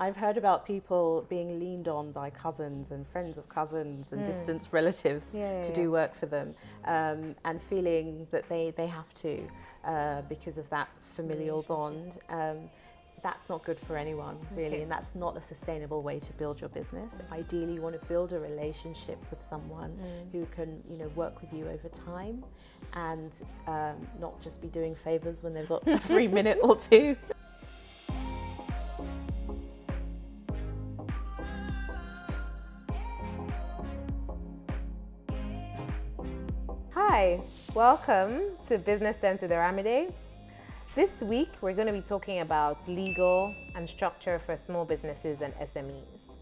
I've heard about people being leaned on by cousins and friends of cousins and distant relatives to do work for them, and feeling that they have to because of that familial bond. That's not good for anyone, really, and that's not a sustainable way to build your business. Ideally, you want to build a relationship with someone who can, work with you over time, and not just be doing favors when they've got a free minute or two. Hi, welcome to Business Sense with Aramide. This week, we're going to be talking about legal and structure for small businesses and SMEs.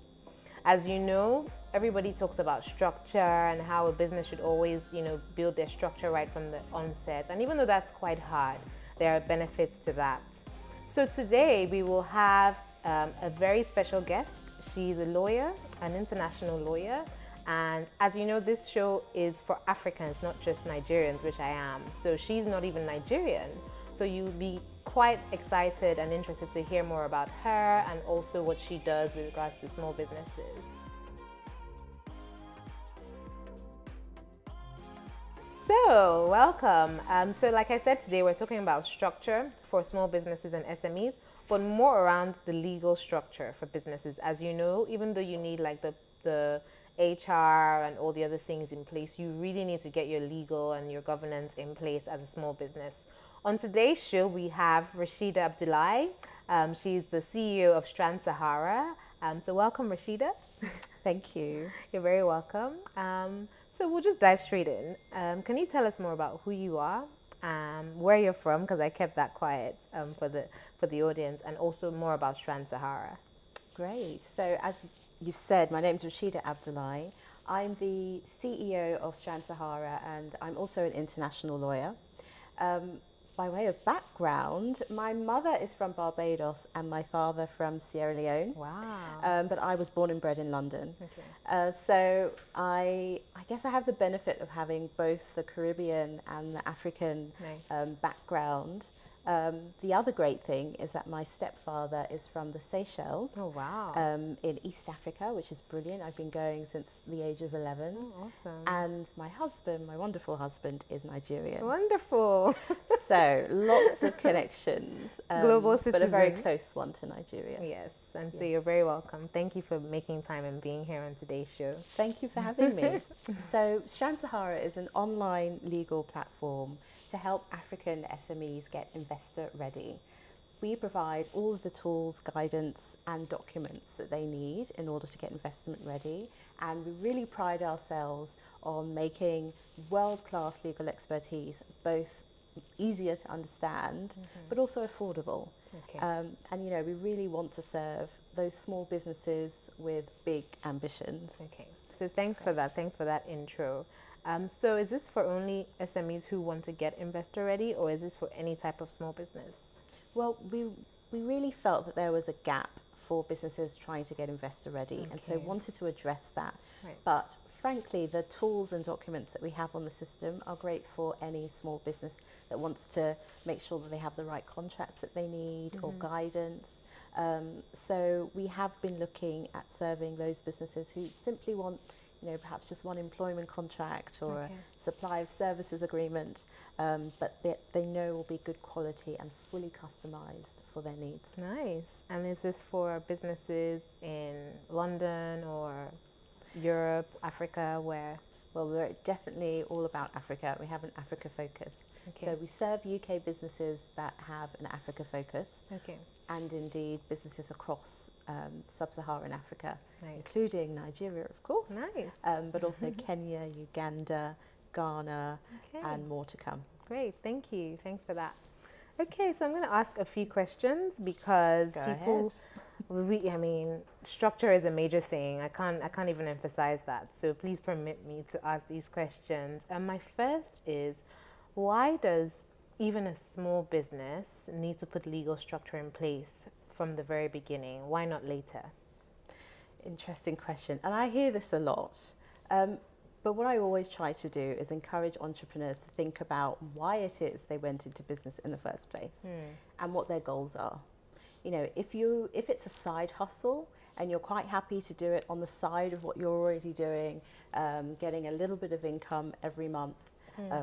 As you know, everybody talks about structure and how a business should always, build their structure right from the onset. And even though that's quite hard, there are benefits to that. So today, we will have a very special guest. She's a lawyer, an international lawyer. And as you know, this show is for Africans, not just Nigerians, which I am. So she's not even Nigerian. So you'll be quite excited and interested to hear more about her and also what she does with regards to small businesses. So, welcome. So like I said, today we're talking about structure for small businesses and SMEs, but more around the legal structure for businesses. As you know, even though you need like the HR and all the other things in place, you really need to get your legal and your governance in place as a small business. On today's show, we have Rashida Abdulai. She's the CEO of Strand, Sahara. So welcome, Rashida. Thank you. You're very welcome. So we'll just dive straight in. Can you tell us more about who you are, where you're from, because I kept that quiet for the audience, and also more about Strand, Sahara? Great. So as you've said, my name's Rashida Abdulai. I'm the CEO of Strand, Sahara, and I'm also an international lawyer. By way of background, my mother is from Barbados and my father from Sierra Leone. Wow. But I was born and bred in London. Okay. So I guess I have the benefit of having both the Caribbean and the African background. The other great thing is that my stepfather is from the Seychelles. Oh, wow. In East Africa, which is brilliant. I've been going since the age of 11. Oh, awesome. And my husband, my wonderful husband, is Nigerian. Wonderful. So lots of connections. Global citizen. But a very close one to Nigeria. Yes, and so you're very welcome. Thank you for making time and being here on today's show. Thank you for having me. So Strand Sahara is an online legal platform to help African SMEs get investor ready. We provide all of the tools, guidance and documents that they need in order to get investment ready, and we really pride ourselves on making world-class legal expertise both easier to understand but also affordable. Okay. And we really want to serve those small businesses with big ambitions. Okay, so thanks for that intro. So is this for only SMEs who want to get investor ready, or is this for any type of small business? Well, we really felt that there was a gap for businesses trying to get investor ready, and so wanted to address that. Right. But frankly, the tools and documents that we have on the system are great for any small business that wants to make sure that they have the right contracts that they need or guidance. So we have been looking at serving those businesses who simply want perhaps just one employment contract or a supply of services agreement, but they know will be good quality and fully customized for their needs. Nice. And is this for businesses in London or Europe, Africa, where? Well, we're definitely all about Africa. We have an Africa focus. Okay. So we serve UK businesses that have an Africa focus. Okay. And indeed businesses across sub-Saharan Africa, Nice. including Nigeria, of course. Nice. But also Kenya, Uganda, Ghana, and more to come. Great, thank you. Thanks for that. Okay, so I'm going to ask a few questions because structure is a major thing. I can't even emphasize that. So please permit me to ask these questions. My first is, why does even a small business need to put legal structure in place from the very beginning? Why not later? Interesting question. And I hear this a lot. But what I always try to do is encourage entrepreneurs to think about why it is they went into business in the first place and what their goals are. if it's a side hustle and you're quite happy to do it on the side of what you're already doing, getting a little bit of income every month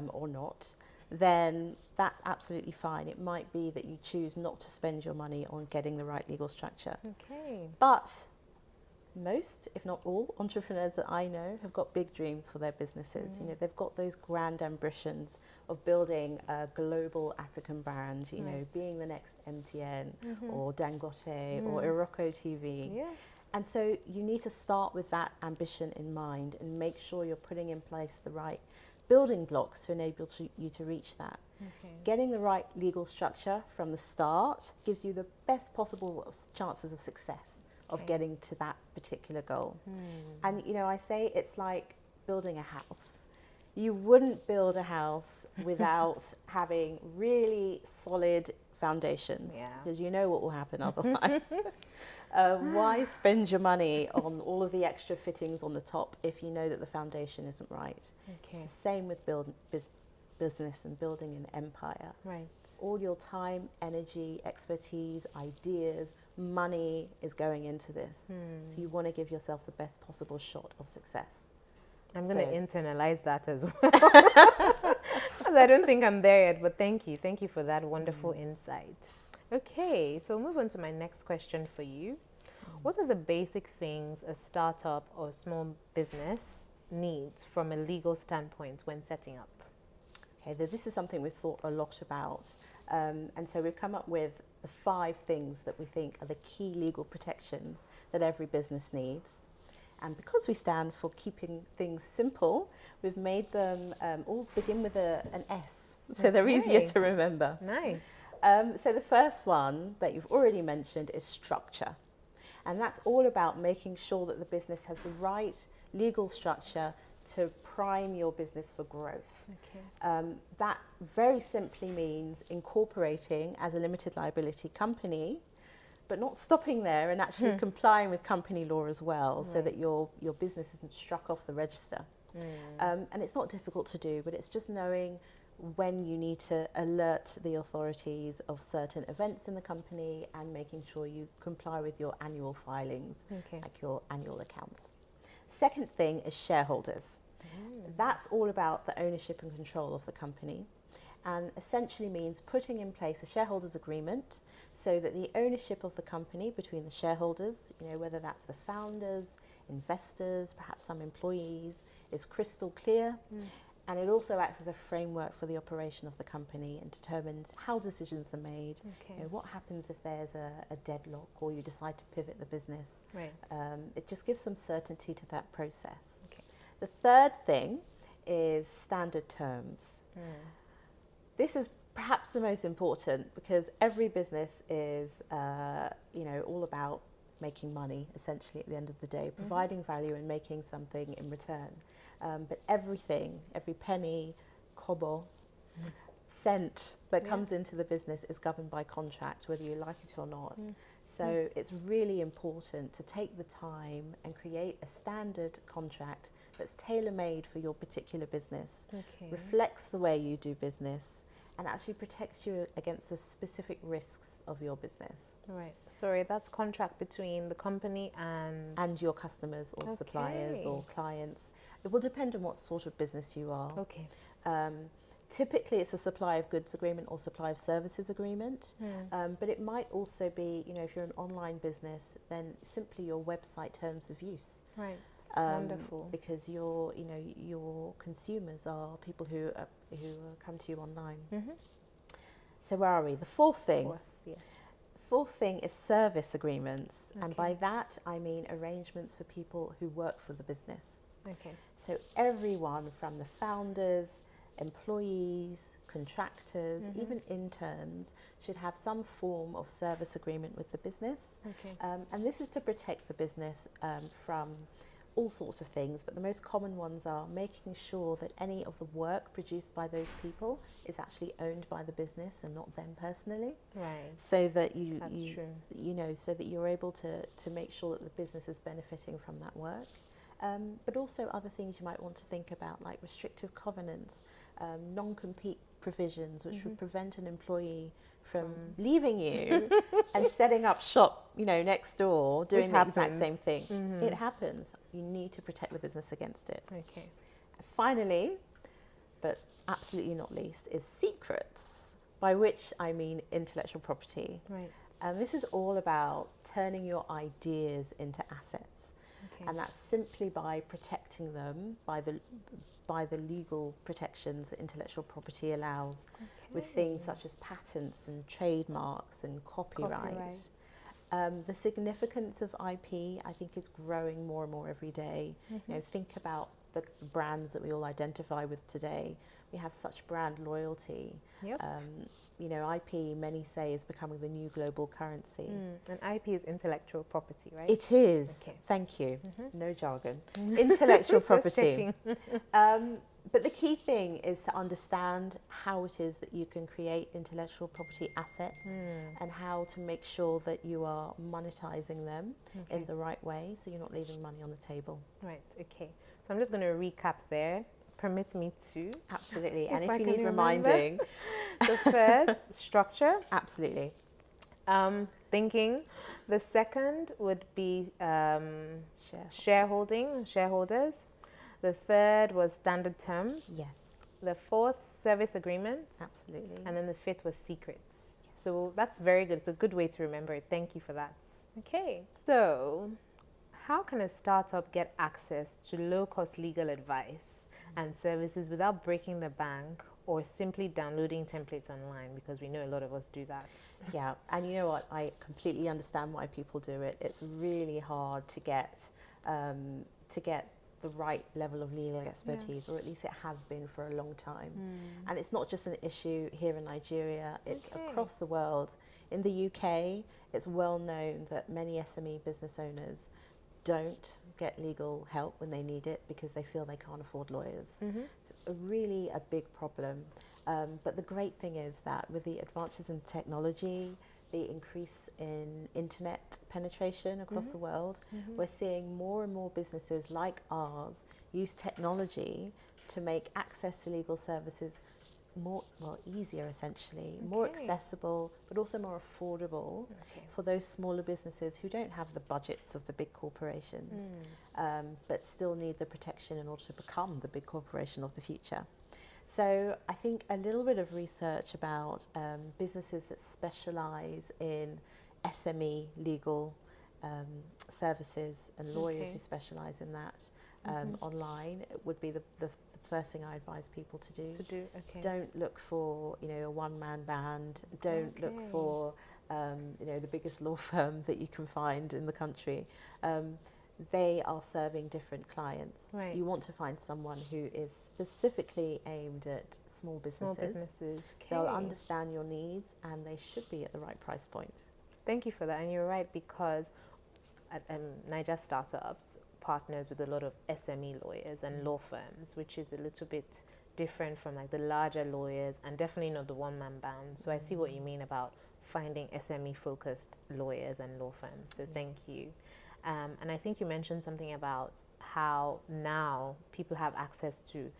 or not, then that's absolutely fine. It might be that you choose not to spend your money on getting the right legal structure. Okay. But most, if not all, entrepreneurs that I know have got big dreams for their businesses. They've got those grand ambitions of building a global African brand, being the next MTN or Dangote or Iroko TV. Yes. And so you need to start with that ambition in mind and make sure you're putting in place the right building blocks to enable you to reach that. Okay. Getting the right legal structure from the start gives you the best possible chances of success of getting to that particular goal. And I say it's like building a house. You wouldn't build a house without having really solid foundations, because you know what will happen otherwise. Why spend your money on all of the extra fittings on the top if you know that the foundation isn't right? Okay. It's the same with business and building an empire. Right. All your time, energy, expertise, ideas, money is going into this. So you want to give yourself the best possible shot of success. I'm going to internalize that as well. Because I don't think I'm there yet, but thank you. Thank you for that wonderful insight. Okay, so move on to my next question for you. What are the basic things a startup or small business needs from a legal standpoint when setting up? Okay, this is something we've thought a lot about. And so we've come up with the 5 things that we think are the key legal protections that every business needs. And because we stand for keeping things simple, we've made them all begin with an S, so they're easier to remember. Nice. So the first one that you've already mentioned is structure. And that's all about making sure that the business has the right legal structure to prime your business for growth. Okay. That very simply means incorporating as a limited liability company, but not stopping there and actually complying with company law as well, so that your business isn't struck off the register. And it's not difficult to do, but it's just knowing when you need to alert the authorities of certain events in the company and making sure you comply with your annual filings, like your annual accounts. Second thing is shareholders. That's all about the ownership and control of the company, and essentially means putting in place a shareholders agreement so that the ownership of the company between the shareholders, whether that's the founders, investors, perhaps some employees, is crystal clear. And it also acts as a framework for the operation of the company and determines how decisions are made. What happens if there's a deadlock or you decide to pivot the business. It just gives some certainty to that process. The third thing is standard terms. This is perhaps the most important, because every business is all about making money, essentially, at the end of the day, providing value and making something in return. But everything, every penny, kobo, cent that comes into the business is governed by contract, whether you like it or not. So it's really important to take the time and create a standard contract that's tailor-made for your particular business, reflects the way you do business, and actually protects you against the specific risks of your business. Right. Sorry, that's contract between the company and your customers or suppliers or clients. It will depend on what sort of business you are. Typically, it's a supply of goods agreement or supply of services agreement, but it might also be, if you're an online business, then simply your website terms of use. Right. Wonderful. Because your consumers are people who come to you online. So where are we? The fourth thing. Fourth thing is service agreements, and by that I mean arrangements for people who work for the business. So everyone from the founders, employees, contractors, even interns should have some form of service agreement with the business. And this is to protect the business from all sorts of things, but the most common ones are making sure that any of the work produced by those people is actually owned by the business and not them personally. So that so that you're able to make sure that the business is benefiting from that work. But also other things you might want to think about, like restrictive covenants, non-compete provisions, which would prevent an employee from leaving you and setting up shop, next door, doing the exact same thing. It happens. You need to protect the business against it. Okay. Finally, but absolutely not least, is secrets, by which I mean intellectual property. Right. And this is all about turning your ideas into assets. Okay. And that's simply by protecting them by the legal protections that intellectual property allows, with things such as patents and trademarks and copyright. The significance of IP, I think, is growing more and more every day. Think about the brands that we all identify with today. We have such brand loyalty. Yep. IP, many say, is becoming the new global currency. And IP is intellectual property, right? It is. Okay. Thank you. No jargon. Intellectual property. But the key thing is to understand how it is that you can create intellectual property assets and how to make sure that you are monetizing them in the right way, so you're not leaving money on the table. Right, okay. So I'm just going to recap there. Permit me to. Absolutely. And if you need reminding. The first, structure. Absolutely. Thinking. The second would be shareholders. The third was standard terms. Yes. The fourth, service agreements. Absolutely. And then the fifth was secrets. Yes. So that's very good. It's a good way to remember it. Thank you for that. Okay. So how can a startup get access to low-cost legal advice and services without breaking the bank or simply downloading templates online? Because we know a lot of us do that. Yeah, and you know what? I completely understand why people do it. It's really hard to get the right level of legal expertise, or at least it has been for a long time. And it's not just an issue here in Nigeria, it's across the world. In the UK, it's well known that many SME business owners don't get legal help when they need it because they feel they can't afford lawyers. So it's really a big problem. But the great thing is that with the advances in technology, the increase in internet penetration across the world, we're seeing more and more businesses like ours use technology to make access to legal services easier, essentially, more accessible, but also more affordable for those smaller businesses who don't have the budgets of the big corporations, but still need the protection in order to become the big corporation of the future. So I think a little bit of research about businesses that specialize in SME legal services and lawyers who specialize in that online would be the first thing I advise people to do. Don't look for a one-man band. Don't look for the biggest law firm that you can find in the country. They are serving different clients. You want to find someone who is specifically aimed at small businesses. They'll understand your needs and they should be at the right price point. Thank you for that. And you're right, because at Niger Startups partners with a lot of SME lawyers and law firms, which is a little bit different from like the larger lawyers and definitely not the one-man band. So I see what you mean about finding SME-focused lawyers and law firms. So thank you. And I think you mentioned something about how now people have access to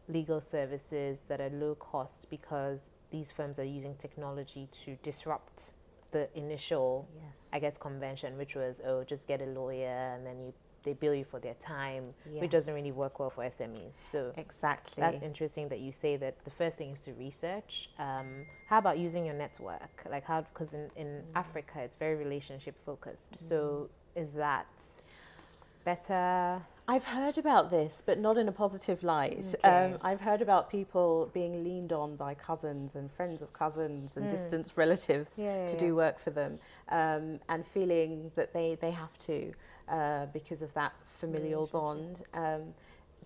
legal services that are low cost because these firms are using technology to disrupt the initial, I guess, convention, which was, just get a lawyer and then they bill you for their time, which doesn't really work well for SMEs. So exactly, that's interesting that you say that the first thing is to research. How about using your network? Like how, because in Africa, it's very relationship focused. So is that better? I've heard about this, but not in a positive light. I've heard about people being leaned on by cousins and friends of cousins and distant relatives to do work for them, and feeling that they have to because of that familial bond.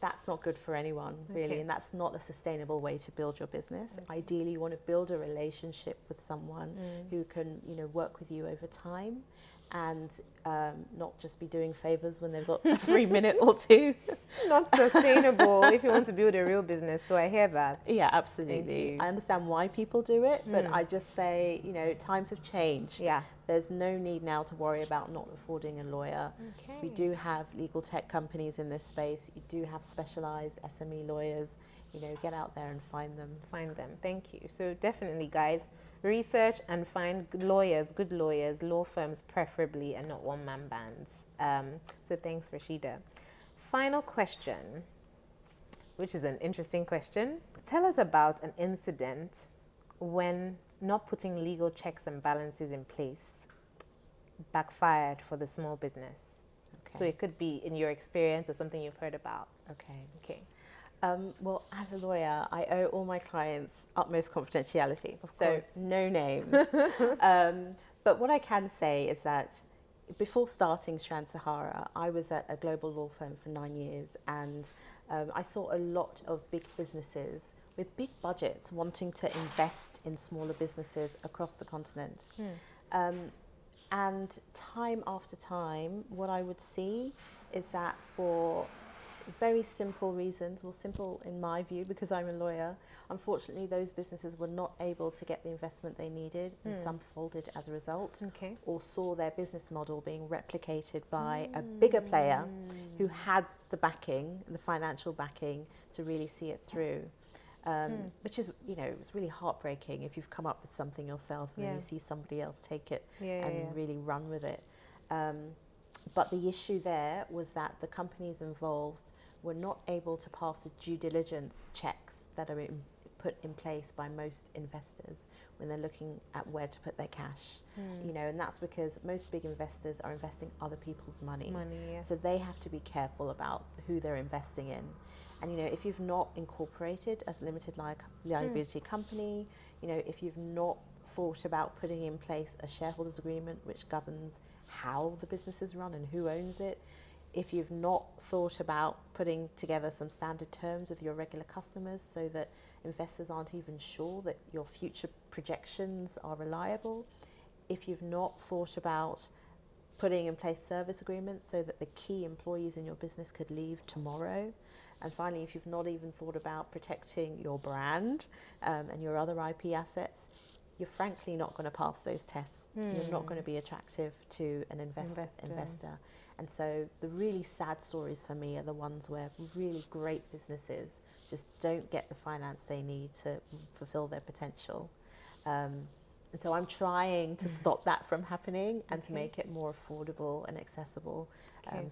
That's not good for anyone, really, and that's not a sustainable way to build your business. Ideally, you want to build a relationship with someone who can, work with you over time, and not just be doing favors when they've got a free minute or two. Not sustainable if you want to build a real business. So I hear that. Yeah, absolutely. I understand why people do it, but I just say, times have changed. There's no need now to worry about not affording a lawyer. We do have legal tech companies in this space. You do have specialized SME lawyers. Get out there and find them. Thank you. So definitely, guys, Research and find good lawyers, law firms preferably, and not one-man bands. So thanks, Rashida. Final question, which is an interesting question. Tell us about an incident when not putting legal checks and balances in place backfired for the small business. Okay. So it could be in your experience or something you've heard about. Okay. Well, as a lawyer, I owe all my clients utmost confidentiality. Of course. So no names. But what I can say is that before starting Strand Sahara, I was at a global law firm for 9 years, and I saw a lot of big businesses with big budgets wanting to invest in smaller businesses across the continent. And time after time, what I would see is that for very simple reasons, well, simple in my view because I'm a lawyer, unfortunately those businesses were not able to get the investment they needed, and some folded as a result, or saw their business model being replicated by a bigger player who had the backing, the financial backing to really see it through. Which is, it's really heartbreaking if you've come up with something yourself and then you see somebody else take it and really run with it. But the issue there was that the companies involved were not able to pass the due diligence checks that are put in place by most investors when they're looking at where to put their cash. And that's because most big investors are investing other people's money. So they have to be careful about who they're investing in. And, if you've not incorporated as a limited liability company, if you've not thought about putting in place a shareholders agreement which governs how the business is run and who owns it, if you've not thought about putting together some standard terms with your regular customers so that investors aren't even sure that your future projections are reliable, if you've not thought about putting in place service agreements so that the key employees in your business could leave tomorrow, and finally, if you've not even thought about protecting your brand and your other IP assets, you're frankly not going to pass those tests. You're not going to be attractive to an investor. And so the really sad stories for me are the ones where really great businesses just don't get the finance they need to fulfill their potential. And so I'm trying to stop that from happening and to make it more affordable and accessible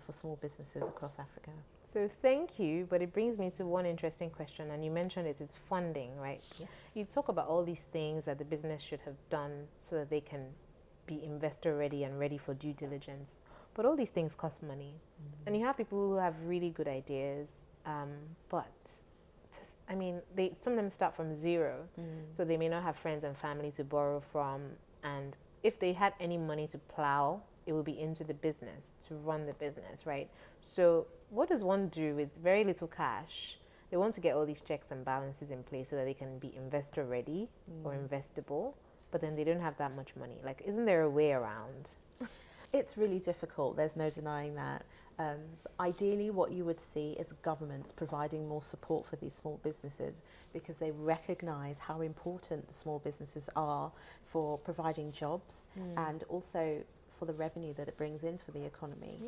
for small businesses across Africa. So thank you, but it brings me to one interesting question, and you mentioned it's funding, right? Yes. You talk about all these things that the business should have done so that they can be investor ready and ready for due diligence, but all these things cost money. And you have people who have really good ideas, but some of them start from zero, so they may not have friends and family to borrow from, and if they had any money to plow, it will be into the business, to run the business, right? So what does one do with very little cash? They want to get all these checks and balances in place so that they can be investor ready or investable, but then they don't have that much money. Like, isn't there a way around? It's really difficult, there's no denying that. Ideally, what you would see is governments providing more support for these small businesses because they recognise how important the small businesses are for providing jobs and also for the revenue that it brings in for the economy.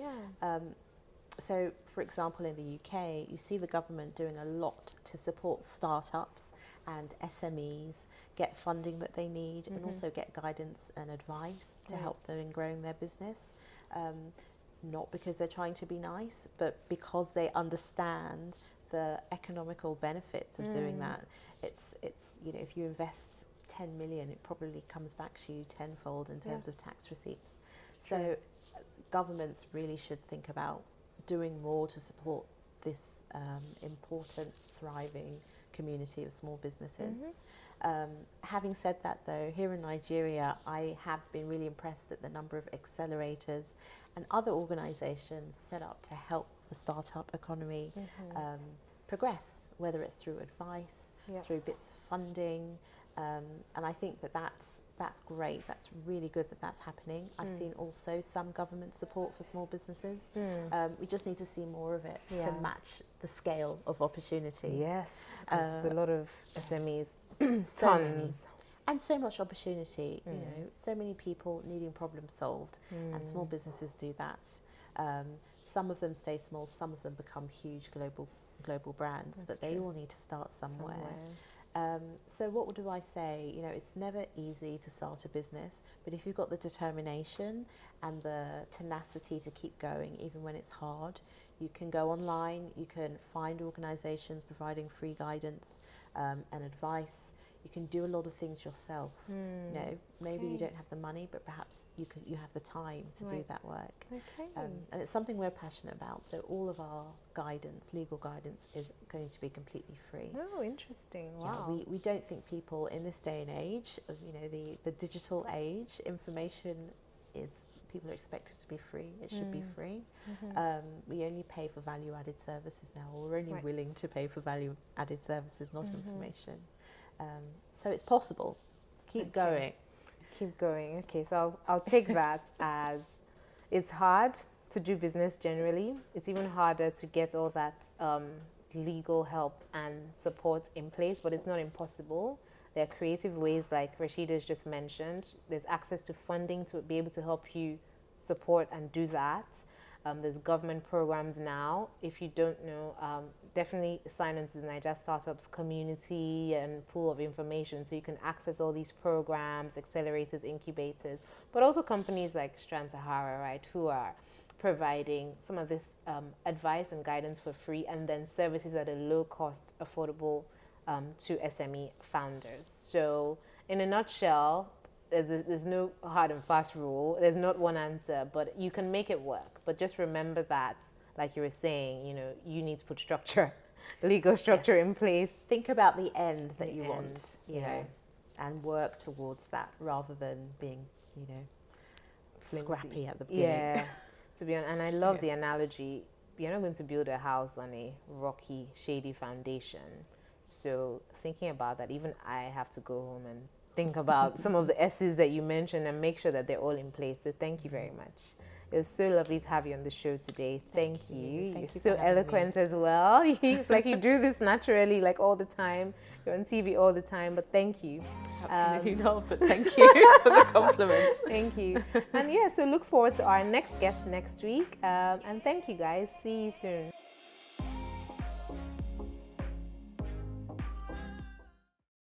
So, for example, in the UK, you see the government doing a lot to support startups and SMEs get funding that they need and also get guidance and advice to help them in growing their business. Not because they're trying to be nice, but because they understand the economical benefits of doing that. It's if you invest 10 million, it probably comes back to you tenfold in terms of tax receipts. So governments really should think about doing more to support this important, thriving community of small businesses. Having said that, though, here in Nigeria, I have been really impressed at the number of accelerators and other organisations set up to help the startup economy progress, whether it's through advice, through bits of funding. And I think that's great. That's really good that that's happening. I've seen also some government support for small businesses. We just need to see more of it to match the scale of opportunity. Yes, because there's a lot of SMEs, tons. And so much opportunity, so many people needing problems solved, and small businesses do that. Some of them stay small, some of them become huge global brands, but they all need to start somewhere. So what do I say? You know, it's never easy to start a business, but if you've got the determination and the tenacity to keep going, even when it's hard, you can go online, you can find organisations providing free guidance and advice. You can do a lot of things yourself. You know, maybe you don't have the money, but perhaps you have the time to do that work. And it's something we're passionate about. So all of our guidance, legal guidance, is going to be completely free. Oh, interesting. Wow. Yeah, we don't think people in this day and age, you know, the digital age, information is, people are expected to be free. It should be free. We only pay for value-added services now, or we're only willing to pay for value-added services, not information. So it's possible. Keep going. Keep going. Okay, so I'll take that as it's hard to do business generally. It's even harder to get all that legal help and support in place, but it's not impossible. There are creative ways, like Rashida's just mentioned. There's access to funding to be able to help you support and do that. There's government programs now. If you don't know, definitely sign into the Niger Startups community and pool of information so you can access all these programs, accelerators, incubators, but also companies like Strand, Sahara, right, who are providing some of this advice and guidance for free, and then services at a low cost, affordable to SME founders. So in a nutshell, there's no hard and fast rule. There's not one answer, but you can make it work. But just remember that, like you were saying, you know, you need to put structure, legal structure in place. Think about the end that you want, you know, and work towards that rather than being, you know, scrappy at the beginning. Yeah, to be honest. And I love the analogy. You're not going to build a house on a rocky, shady foundation. So thinking about that, even I have to go home and think about some of the S's that you mentioned and make sure that they're all in place. So thank you very much. It was so lovely to have you on the show today. Thank you. You're so eloquent as well. It's like you do this naturally, like all the time. You're on TV all the time, but thank you. Absolutely not, but thank you for the compliment. Thank you. And yeah, so look forward to our next guest next week. And thank you guys. See you soon.